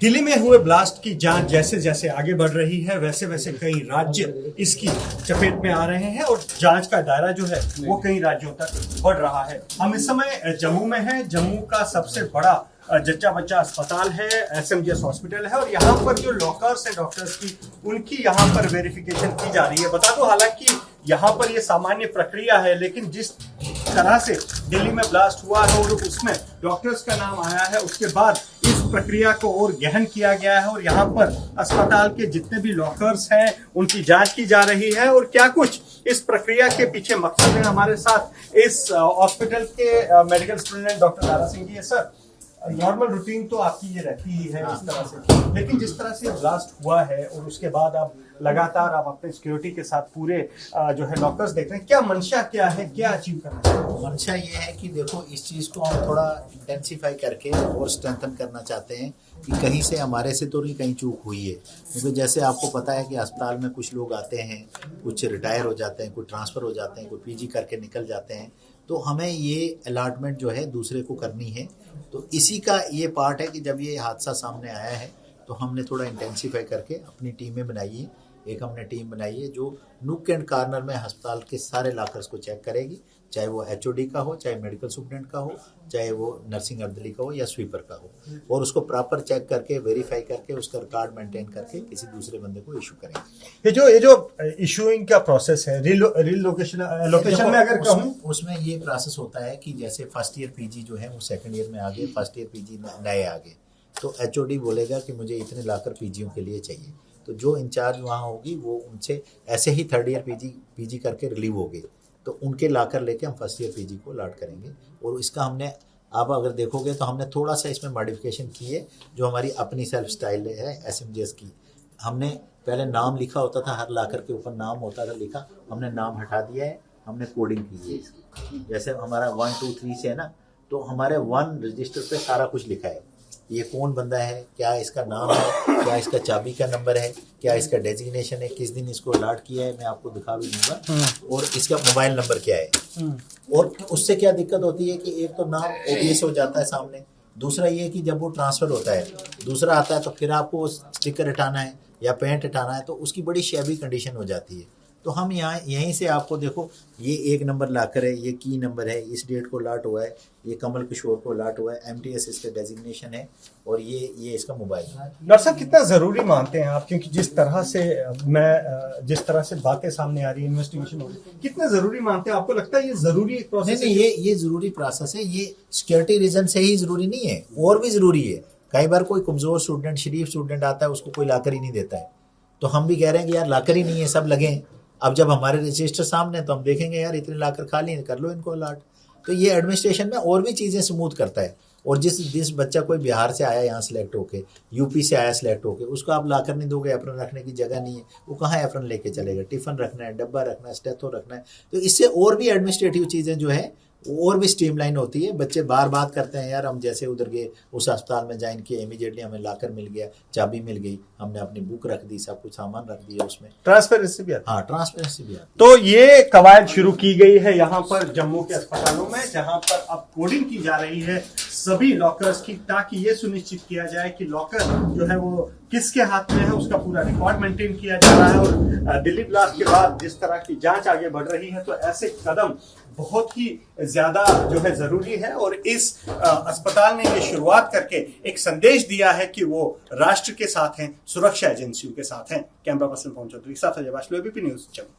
दिल्ली में हुए ब्लास्ट की जांच जैसे जैसे आगे बढ़ रही है वैसे वैसे कई राज्य इसकी चपेट में आ रहे हैं और जांच का दायरा जो है वो कई राज्यों तक बढ़ रहा है। हम इस समय जम्मू में हैं। जम्मू का सबसे बड़ा जच्चा बच्चा अस्पताल है, SMGS हॉस्पिटल है और यहाँ पर जो लॉकर्स हैं डॉक्टर्स की, उनकी यहाँ पर वेरिफिकेशन की जा रही है। बता दो, हालांकि यहाँ पर ये सामान्य प्रक्रिया है, लेकिन जिस तरह से दिल्ली में ब्लास्ट हुआ है और उसमें डॉक्टर्स का नाम आया है, उसके बाद इस प्रक्रिया को और गहन किया गया है और यहाँ पर अस्पताल के जितने भी लॉकर्स हैं उनकी जांच की जा रही है। और क्या कुछ इस प्रक्रिया के पीछे मकसद है, हमारे साथ इस हॉस्पिटल के medical student doctor Dara Singh ji है। सर, नॉर्मल रूटीन तो आपकी ये रहती ही है इस तरह से, लेकिन जिस तरह से ब्लास्ट हुआ है और उसके बाद आप लगातार अपने सिक्योरिटी के साथ पूरे जो है लॉकर्स देख रहे हैं, क्या मंशा क्या है, क्या अचीव करना है? मंशा ये है कि देखो, इस चीज को हम थोड़ा इंटेंसिफाई करके और स्ट्रेंथन करना चाहते हैं कि कहीं से हमारे से तो नहीं कहीं चूक हुई है। क्योंकि जैसे आपको पता है कि अस्पताल में कुछ लोग आते हैं, कुछ रिटायर हो जाते हैं, कुछ ट्रांसफर हो जाते हैं, कुछ PG करके निकल जाते हैं, तो हमें ये अलॉटमेंट जो है दूसरे को करनी है। तो इसी का ये पार्ट है कि जब ये हादसा सामने आया है तो हमने थोड़ा इंटेंसिफाई करके अपनी टीमें बनाई है। एक हमने टीम बनाई है जो नूक एंड कॉर्नर में अस्पताल के सारे लॉकर्स को चेक करेगी, चाहे वो HOD का हो, चाहे मेडिकल सुपरडेंट का हो, चाहे वो नर्सिंग अर्दली का हो या स्वीपर का हो, और उसको प्रॉपर चेक करके वेरीफाई करके उसका रिकॉर्ड मेंटेन करके किसी दूसरे बंदे को इशू करेंगे। ये जो इशूइंग का प्रोसेस है, लोकेशन में अगर कहूं, उसमें ये प्रोसेस होता है कि जैसे फर्स्ट ईयर PG जो है वो सेकंड ईयर में आ गए, फर्स्ट ईयर PG नए आ गए, तो HOD बोलेगा कि मुझे इतने लाकर PGयों के लिए चाहिए, तो जो इंचार्ज वहाँ होगी वो उनसे ऐसे ही थर्ड ईयर PG करके रिलीव हो गए तो उनके लाकर लेके हम फर्स्ट ईयर PG को अलॉट करेंगे। और इसका हमने, आप अगर देखोगे तो हमने थोड़ा सा इसमें मॉडिफिकेशन की है, जो हमारी अपनी सेल्फ स्टाइल है SMGS की। हमने पहले नाम लिखा होता था, हर लाकर के ऊपर नाम होता था लिखा, हमने नाम हटा दिया है, हमने कोडिंग की है इसकी। जैसे हमारा 1 2 3 से है ना, तो हमारे 1 रजिस्टर पे सारा कुछ लिखा है, ये कौन बंदा है, क्या इसका नाम है, क्या इसका चाबी का नंबर है, क्या इसका डेजिग्नेशन है, किस दिन इसको अलॉट किया है, मैं आपको दिखा भी दूंगा, और इसका मोबाइल नंबर क्या है। और उससे क्या दिक्कत होती है कि एक तो नाम obvious हो जाता है सामने, दूसरा ये कि जब वो ट्रांसफर होता है दूसरा आता है तो फिर आपको स्टिकर हटाना है या पेंट हटाना है, तो उसकी बड़ी शैबी कंडीशन हो जाती है। तो हम यहाँ यहीं से आपको देखो, ये 1 नंबर लाकर है, ये की नंबर है, इस डेट को अलॉट हुआ है, ये कमल किशोर को अलॉट हुआ है, MTS इसका डेजिग्नेशन है, और ये इसका मोबाइल है। डॉक्टर साहब, कितना जरूरी मानते हैं आप, क्योंकि जिस तरह से बातें सामने आ रही है, इन्वेस्टिगेशन हो रही है, कितना जरूरी मानते हैं? आपको लगता है ये जरूरी प्रोसेस? नहीं, ये जरूरी प्रोसेस है, ये सिक्योरिटी रीजन से ही जरूरी नहीं है, और भी जरूरी है। कई बार कोई कमजोर स्टूडेंट, शरीफ स्टूडेंट आता है, उसको कोई लाकर ही नहीं देता है, तो हम भी कह रहे हैं कि यार लाकर ही नहीं है, सब लगे। अब जब हमारे रजिस्टर सामने तो हम देखेंगे यार इतने लाकर खाली हैं, कर लो इनको अलॉट। तो ये एडमिनिस्ट्रेशन में और भी चीज़ें स्मूथ करता है। और जिस बच्चा कोई बिहार से आया यहाँ सेलेक्ट होके, यूपी से आया सेलेक्ट होके, उसको आप लाकर नहीं दोगे, एप्रन रखने की जगह नहीं है, वो कहाँ एप्रन लेके चलेगा? टिफिन रखना है, डब्बा रखना है, स्टेथो रखना है, तो इससे और भी एडमिनिस्ट्रेटिव चीज़ें जो है और भी स्ट्रीमलाइन होती है। बच्चे बात करते हैं यार हम जैसे उधर गए, उस अस्पताल में ज्वाइन किया, इमीडिएटली हमें लाकर मिल गया, चाबी मिल गई, हमने अपनी बुक रख दी, सब कुछ सामान रख दिया, उसमें ट्रांसपेरेंसी भी आता है। हाँ, ट्रांसपेरेंसी भी आता है। तो ये कवायद शुरू की गई है यहाँ पर जम्मू के अस्पतालों में, जहाँ पर अब कोडिंग की जा रही है सभी लॉकर्स की, ताकि ये सुनिश्चित किया जाए कि लॉकर जो है वो किसके हाथ में है, उसका पूरा रिकॉर्ड मेंटेन किया जा रहा है। और दिल्ली ब्लास्ट के बाद जिस तरह की जांच आगे बढ़ रही है, तो ऐसे कदम बहुत ही ज्यादा जो है जरूरी है। और इस अस्पताल ने ये शुरुआत करके एक संदेश दिया है कि वो राष्ट्र के साथ हैं, सुरक्षा एजेंसियों के साथ हैं। कैमरा पर्सन पहुंचा तो ABP न्यूज जम्मू।